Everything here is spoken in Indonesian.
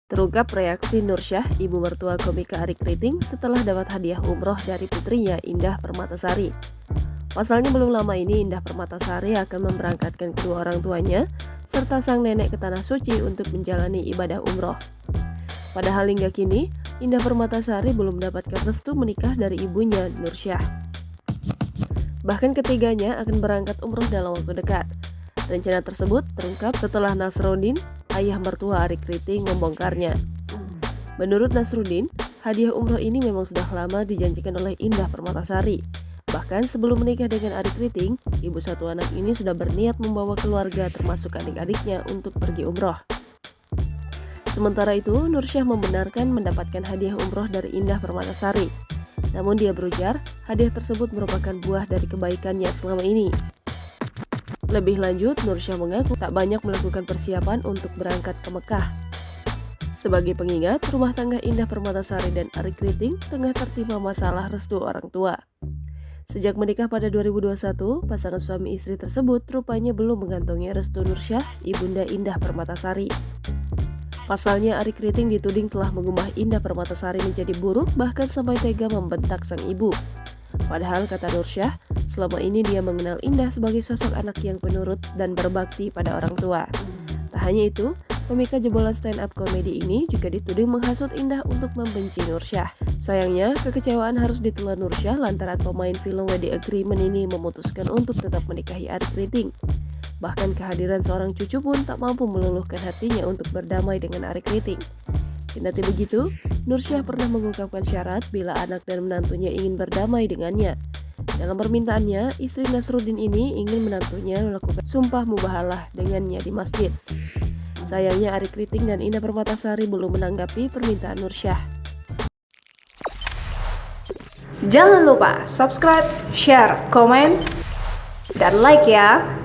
Terungkap reaksi Nursyah, ibu mertua komika Arie Kriting setelah dapat hadiah umroh dari putrinya Indah Permatasari. Pasalnya belum lama ini Indah Permatasari akan memberangkatkan kedua orang tuanya serta sang nenek ke Tanah Suci untuk menjalani ibadah umroh. Padahal hingga kini, Indah Permatasari belum mendapatkan restu menikah dari ibunya Nursyah. Bahkan ketiganya akan berangkat umroh dalam waktu dekat. Rencana tersebut terungkap setelah Nasruddin, ayah mertua Arie Kriting, membongkarnya. Menurut Nasruddin, hadiah umroh ini memang sudah lama dijanjikan oleh Indah Permatasari. Bahkan sebelum menikah dengan Arie Kriting, ibu satu anak ini sudah berniat membawa keluarga termasuk adik-adiknya untuk pergi umroh. Sementara itu, Nursyah membenarkan mendapatkan hadiah umroh dari Indah Permatasari. Namun dia berujar, hadiah tersebut merupakan buah dari kebaikannya selama ini. Lebih lanjut, Nursyah mengaku tak banyak melakukan persiapan untuk berangkat ke Mekah. Sebagai pengingat, rumah tangga Indah Permatasari dan Arie Kriting tengah tertimpa masalah restu orang tua. Sejak menikah pada 2021, pasangan suami istri tersebut rupanya belum mengantongi restu Nursyah, ibunda Indah Permatasari. Pasalnya, Arie Kriting dituding telah mengubah Indah Permatasari menjadi buruk, bahkan sampai tega membentak sang ibu. Padahal kata Nursyah, selama ini dia mengenal Indah sebagai sosok anak yang penurut dan berbakti pada orang tua. Tak hanya itu, komika jebolan stand-up komedi ini juga dituding menghasut Indah untuk membenci Nursyah. Sayangnya, kekecewaan harus ditelan Nursyah lantaran pemain film Wedding Agreement ini memutuskan untuk tetap menikahi Arie Kriting. Bahkan kehadiran seorang cucu pun tak mampu meluluhkan hatinya untuk berdamai dengan Arie Kriting. Kendati begitu, Nursyah pernah mengungkapkan syarat bila anak dan menantunya ingin berdamai dengannya. Dalam permintaannya, istri Nasruddin ini ingin menantunya melakukan sumpah mubahalah dengannya di masjid. Sayangnya Arie Kriting dan Indah Permatasari belum menanggapi permintaan Nursyah. Jangan lupa subscribe, share, komen, dan like ya!